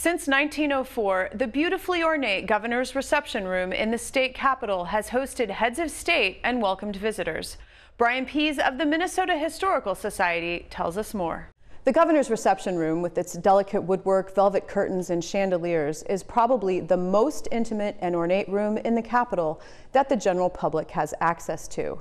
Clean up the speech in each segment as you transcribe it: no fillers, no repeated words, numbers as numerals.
Since 1904, the beautifully ornate Governor's Reception Room in the state capitol has hosted heads of state and welcomed visitors. Pease of the Minnesota Historical Society tells us more. The Governor's Reception Room, with its delicate woodwork, velvet curtains, and chandeliers, is probably the most intimate and ornate room in the Capitol that the general public has access to.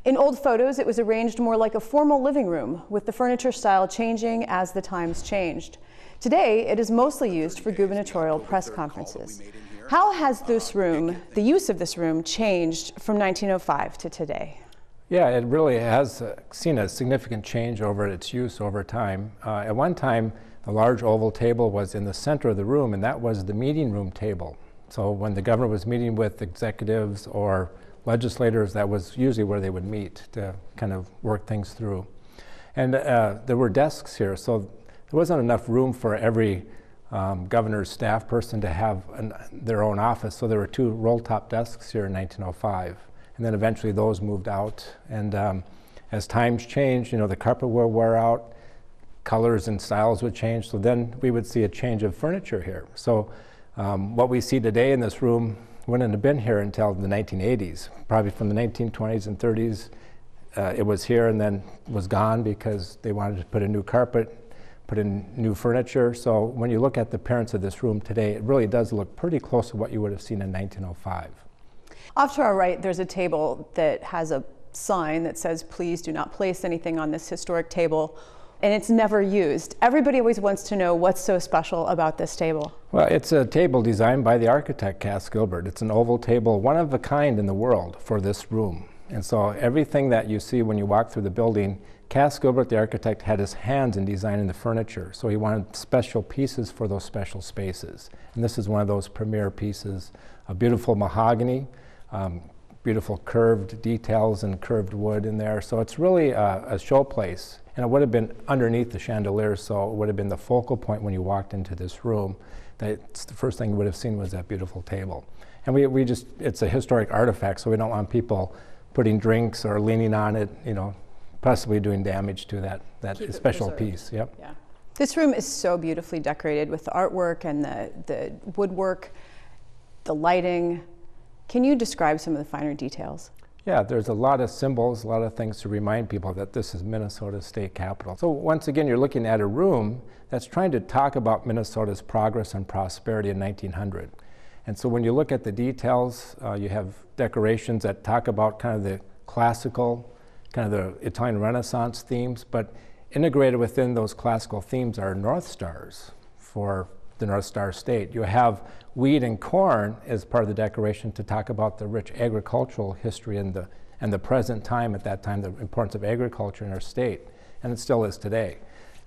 In old photos, it was arranged more like a formal living room, with the furniture style changing as the times changed. Today, it is mostly used for gubernatorial press conferences. How has this room, the use of this room, changed from 1905 to today? Yeah, it really has seen a significant change over its use over time. At one time, the large oval table was in the center of the room, and that was the meeting room table. So when the governor was meeting with executives or legislators, that was usually where they would meet to kind of work things through. And there were desks here, so there wasn't enough room for every governor's staff person to have their own office, so there were two roll-top desks here in 1905. And then eventually those moved out. And as times changed, the carpet would wear out, colors and styles would change, so then we would see a change of furniture here. So what we see today in this room wouldn't have been here until the 1980s. Probably from the 1920s and 30s, it was here and then was gone because they wanted to put a new carpet, put in new furniture. So when you look at the appearance of this room today, it really does look pretty close to what you would have seen in 1905. Off to our right, there's a table that has a sign that says, "Please do not place anything on this historic table," and it's never used. Everybody always wants to know what's so special about this table. Well, it's a table designed by the architect, Cass Gilbert. It's an oval table, one of a kind in the world for this room. And so everything that you see when you walk through the building, Cass Gilbert, the architect, had his hands in designing the furniture. So he wanted special pieces for those special spaces. And this is one of those premier pieces, a beautiful mahogany, beautiful curved details and curved wood in there. So it's really a showplace. And it would have been underneath the chandelier, so it would have been the focal point when you walked into this room. That's the first thing you would have seen was that beautiful table. And it's a historic artifact, so we don't want people putting drinks or leaning on it, possibly doing damage to that special piece. Yep. Yeah. This room is so beautifully decorated with the artwork and the woodwork, the lighting. Can you describe some of the finer details? Yeah, there's a lot of symbols, a lot of things to remind people that this is Minnesota's state capital. So once again, you're looking at a room that's trying to talk about Minnesota's progress and prosperity in 1900. And so when you look at the details, you have decorations that talk about kind of the classical, kind of the Italian Renaissance themes, but integrated within those classical themes are North Stars for the North Star State. You have wheat and corn as part of the decoration to talk about the rich agricultural history and the present time at that time, the importance of agriculture in our state, and it still is today.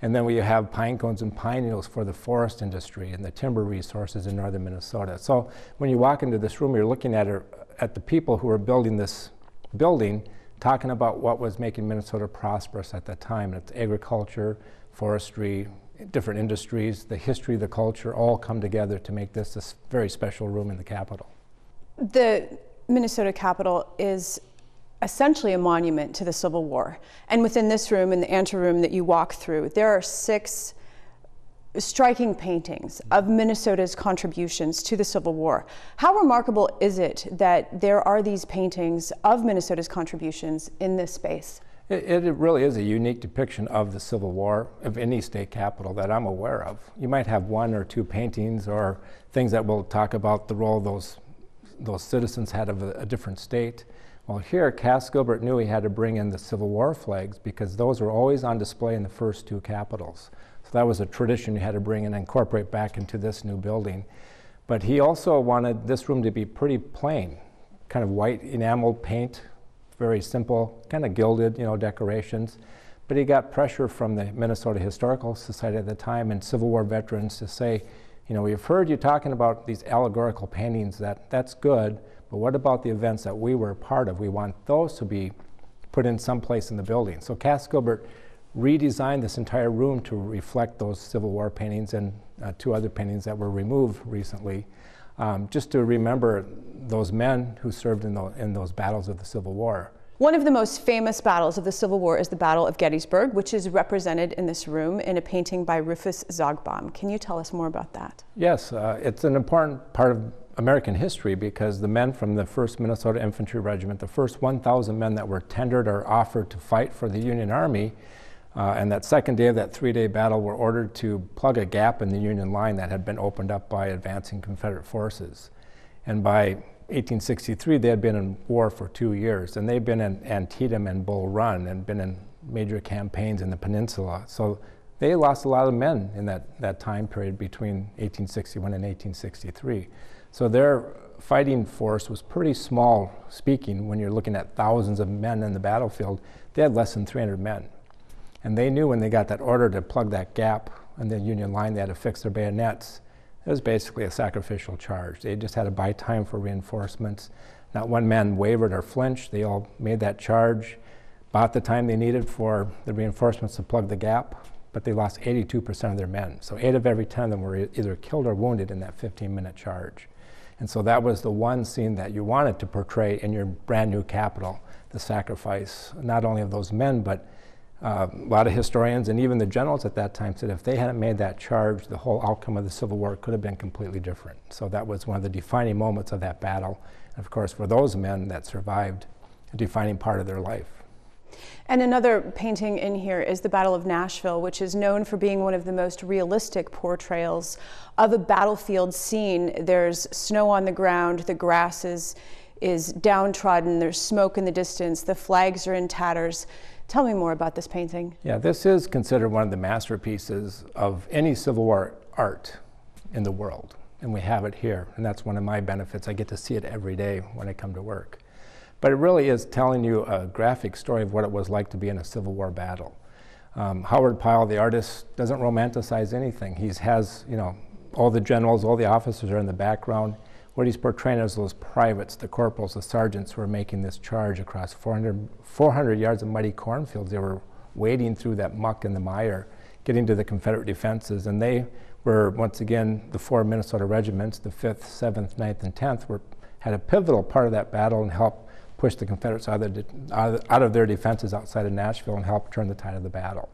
And then we have pine cones and pine needles for the forest industry and the timber resources in northern Minnesota. So when you walk into this room, you're looking at the people who are building this building, talking about what was making Minnesota prosperous at that time. And it's agriculture, forestry, different industries, the history, the culture, all come together to make this very special room in the Capitol. The Minnesota Capitol is essentially a monument to the Civil War. And within this room, in the anteroom that you walk through, there are 6 striking paintings of Minnesota's contributions to the Civil War. How remarkable is it that there are these paintings of Minnesota's contributions in this space? It really is a unique depiction of the Civil War of any state capital that I'm aware of. You might have 1 or 2 paintings or things that will talk about the role those citizens had of a different state. Well, here, Cass Gilbert knew he had to bring in the Civil War flags because those were always on display in the first 2 capitals. So that was a tradition you had to bring and incorporate back into this new building. But he also wanted this room to be pretty plain, kind of white enameled paint, very simple, kind of gilded, decorations. But he got pressure from the Minnesota Historical Society at the time and Civil War veterans to say, we've heard you talking about these allegorical paintings, that's good, but what about the events that we were a part of? We want those to be put in some place in the building. So Cass Gilbert redesigned this entire room to reflect those Civil War paintings and 2 other paintings that were removed recently, just to remember those men who served in those battles of the Civil War. One of the most famous battles of the Civil War is the Battle of Gettysburg, which is represented in this room in a painting by Rufus Zogbaum. Can you tell us more about that? Yes, it's an important part of American history because the men from the 1st Minnesota Infantry Regiment, the first 1,000 men that were tendered or offered to fight for the Union Army, and that second day of that 3-day battle were ordered to plug a gap in the Union line that had been opened up by advancing Confederate forces. And by 1863, they had been in war for 2 years, and they'd been in Antietam and Bull Run and been in major campaigns in the peninsula. So they lost a lot of men in that time period between 1861 and 1863. So their fighting force was pretty small, speaking, when you're looking at thousands of men in the battlefield. They had less than 300 men. And they knew when they got that order to plug that gap in the Union line, they had to fix their bayonets. It was basically a sacrificial charge. They just had to buy time for reinforcements. Not one man wavered or flinched. They all made that charge, bought the time they needed for the reinforcements to plug the gap, but they lost 82% of their men. So 8 of every 10 of them were either killed or wounded in that 15-minute charge. And so that was the one scene that you wanted to portray in your brand new capital, the sacrifice, not only of those men, but a lot of historians and even the generals at that time said if they hadn't made that charge, the whole outcome of the Civil War could have been completely different. So that was one of the defining moments of that battle. And of course, for those men that survived, a defining part of their life. And another painting in here is the Battle of Nashville, which is known for being one of the most realistic portrayals of a battlefield scene. There's snow on the ground, the grass is downtrodden, there's smoke in the distance, the flags are in tatters. Tell me more about this painting. Yeah, this is considered one of the masterpieces of any Civil War art in the world, and we have it here, and that's one of my benefits. I get to see it every day when I come to work. But it really is telling you a graphic story of what it was like to be in a Civil War battle. Howard Pyle, the artist, doesn't romanticize anything. He has, all the generals, all the officers are in the background. What he's portraying is those privates, the corporals, the sergeants who are making this charge across 400 yards of muddy cornfields. They were wading through that muck and the mire, getting to the Confederate defenses. And they were, once again, the 4 Minnesota regiments, the 5th, 7th, 9th, and 10th, had a pivotal part of that battle and helped push the Confederates out of their defenses outside of Nashville and help turn the tide of the battle.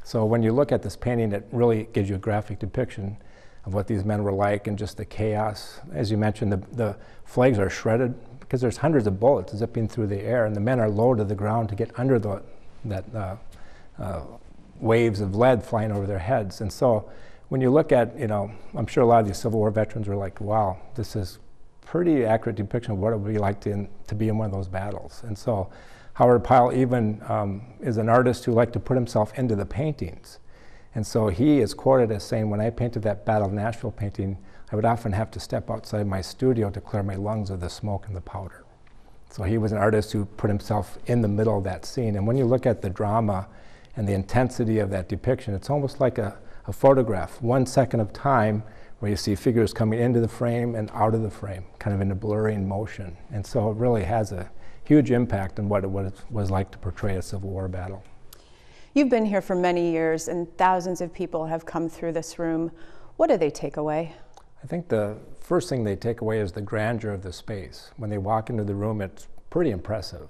So when you look at this painting, it really gives you a graphic depiction of what these men were like and just the chaos. As you mentioned, the flags are shredded because there's hundreds of bullets zipping through the air, and the men are low to the ground to get under that waves of lead flying over their heads. And so when you look at, I'm sure a lot of these Civil War veterans were like, wow, this is pretty accurate depiction of what it would be like to be in one of those battles. And so Howard Pyle even is an artist who liked to put himself into the paintings. And so he is quoted as saying, when I painted that Battle of Nashville painting, I would often have to step outside my studio to clear my lungs of the smoke and the powder. So he was an artist who put himself in the middle of that scene. And when you look at the drama and the intensity of that depiction, it's almost like a photograph, 1 second of time where you see figures coming into the frame and out of the frame, kind of in a blurring motion. And so it really has a huge impact on what it was like to portray a Civil War battle. You've been here for many years and thousands of people have come through this room. What do they take away? I think the first thing they take away is the grandeur of the space. When they walk into the room, it's pretty impressive.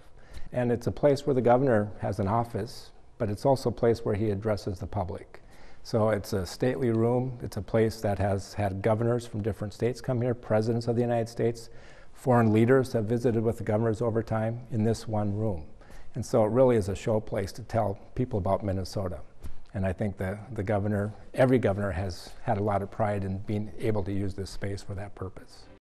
And it's a place where the governor has an office, but it's also a place where he addresses the public. So it's a stately room. It's a place that has had governors from different states come here, presidents of the United States, foreign leaders have visited with the governors over time in this one room. And so it really is a show place to tell people about Minnesota. And I think the governor, every governor has had a lot of pride in being able to use this space for that purpose.